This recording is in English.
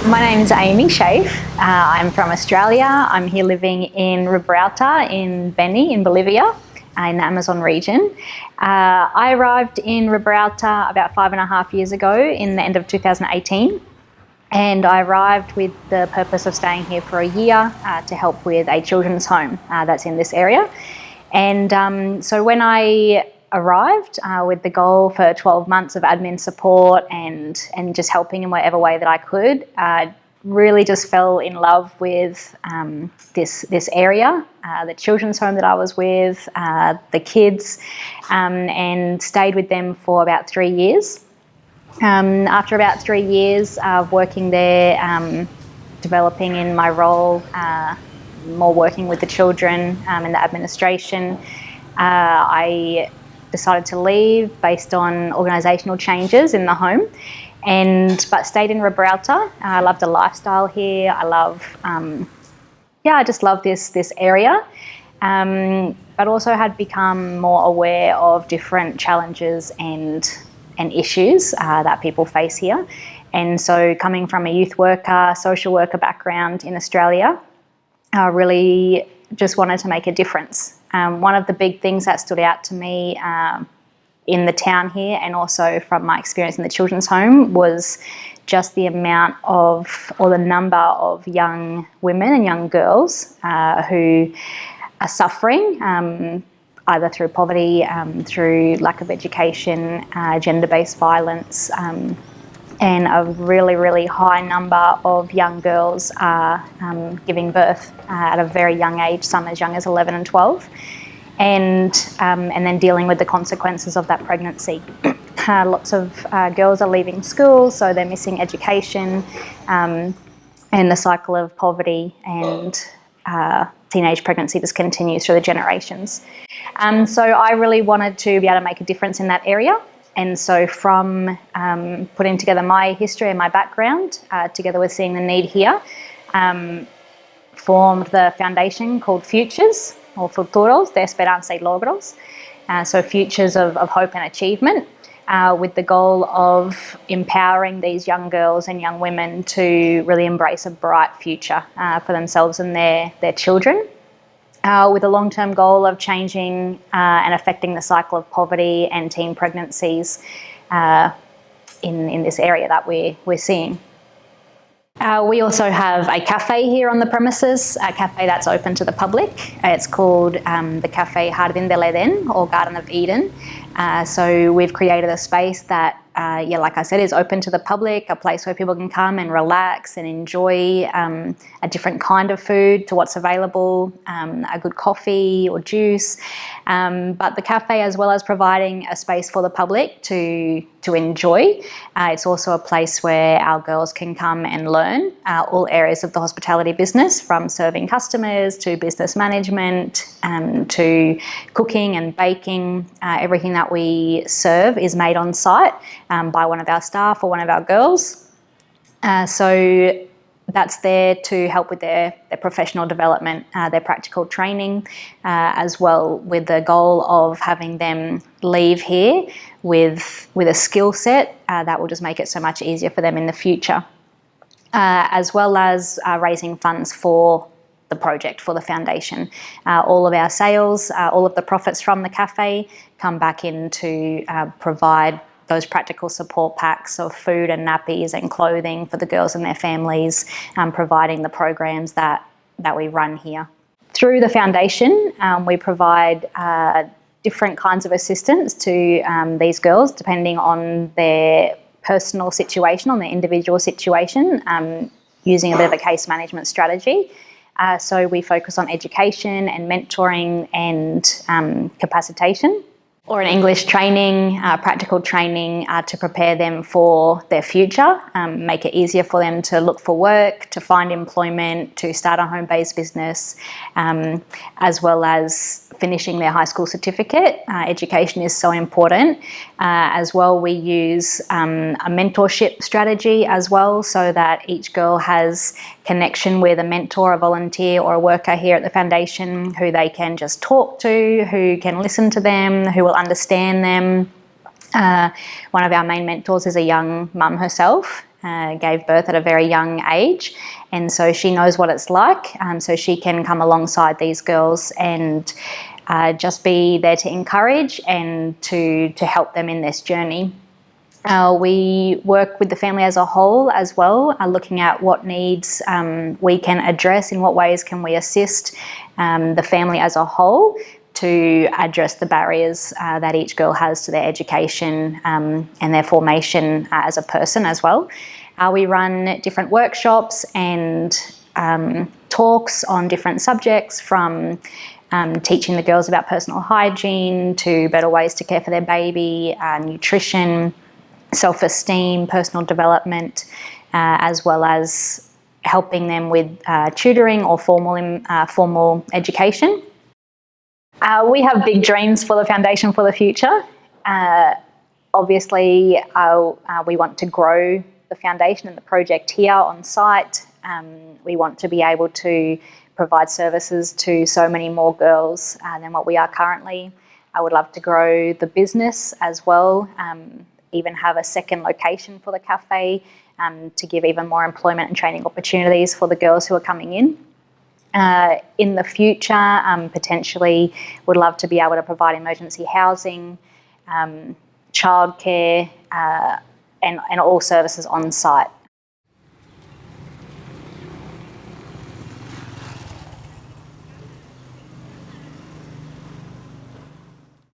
My name is Amy Schaaf. I'm from Australia. I'm here living in Riberalta in Beni in Bolivia in the Amazon region. I arrived in Riberalta about 5.5 years ago in the end of 2018. And I arrived with the purpose of staying here for a year to help with a children's home that's in this area. And so when I arrived with the goal for 12 months of admin support and just helping in whatever way that I could, really just fell in love with this area, the children's home that I was with, the kids, and stayed with them for about 3 years. After about 3 years of working there, developing in my role, more working with the children in the administration, I decided to leave based on organisational changes in the home, but stayed in Riberalta. I love the lifestyle here. I love, I just love this area. But also had become more aware of different challenges and issues that people face here. And so coming from a youth worker, social worker background in Australia, I really just wanted to make a difference. One of the big things that stood out to me in the town here and also from my experience in the children's home was just the amount of, or the number of young women and young girls who are suffering either through poverty, through lack of education, gender-based violence, and a really, really high number of young girls are giving birth at a very young age, some as young as 11 and 12, and then dealing with the consequences of that pregnancy. Lots of girls are leaving school, so they're missing education, and the cycle of poverty and teenage pregnancy just continues through the generations. So I really wanted to be able to make a difference in that area. And so from putting together my history and my background, together with seeing the need here, formed the foundation called Futures, or Futuros, de Esperanza y Logros. So futures of hope and achievement, with the goal of empowering these young girls and young women to really embrace a bright future for themselves and their children. With a long-term goal of changing and affecting the cycle of poverty and teen pregnancies in this area that we're seeing. We also have a cafe here on the premises, a cafe that's open to the public. It's called the cafe Jardin del Eden, or Garden of Eden. So we've created a space that, like I said, is open to the public, a place where people can come and relax and enjoy a different kind of food to what's available, a good coffee or juice. But the cafe, as well as providing a space for the public to enjoy, it's also a place where our girls can come and learn all areas of the hospitality business, from serving customers to business management to cooking and baking. Everything that we serve is made on site by one of our staff or one of our girls. So that's there to help with their professional development, their practical training, as well, with the goal of having them leave here with a skill set that will just make it so much easier for them in the future, as well as raising funds for the project, for the foundation. All of our sales, all of the profits from the cafe come back in to provide those practical support packs of food and nappies and clothing for the girls and their families, providing the programs that we run here. Through the foundation, we provide different kinds of assistance to these girls, depending on their personal situation, on their individual situation, using a bit of a case management strategy. So we focus on education and mentoring and capacitation, or an English training, practical training to prepare them for their future, make it easier for them to look for work, to find employment, to start a home-based business, as well as finishing their high school certificate. Education is so important. As well, we use a mentorship strategy as well, so that each girl has connection with a mentor, a volunteer or a worker here at the foundation who they can just talk to, who can listen to them, who will understand them. One of our main mentors is a young mum herself, gave birth at a very young age, and so she knows what it's like. So she can come alongside these girls and just be there to encourage and to help them in this journey. We work with the family as a whole as well, looking at what needs we can address, in what ways can we assist the family as a whole to address the barriers that each girl has to their education and their formation as a person as well. We run different workshops and talks on different subjects, from teaching the girls about personal hygiene to better ways to care for their baby, nutrition, self-esteem, personal development, as well as helping them with tutoring or formal education. We have big dreams for the Foundation for the Future. Obviously, we want to grow the foundation and the project here on site. We want to be able to provide services to so many more girls than what we are currently. I would love to grow the business as well, even have a second location for the cafe to give even more employment and training opportunities for the girls who are coming in. In the future, potentially would love to be able to provide emergency housing, childcare, and all services on site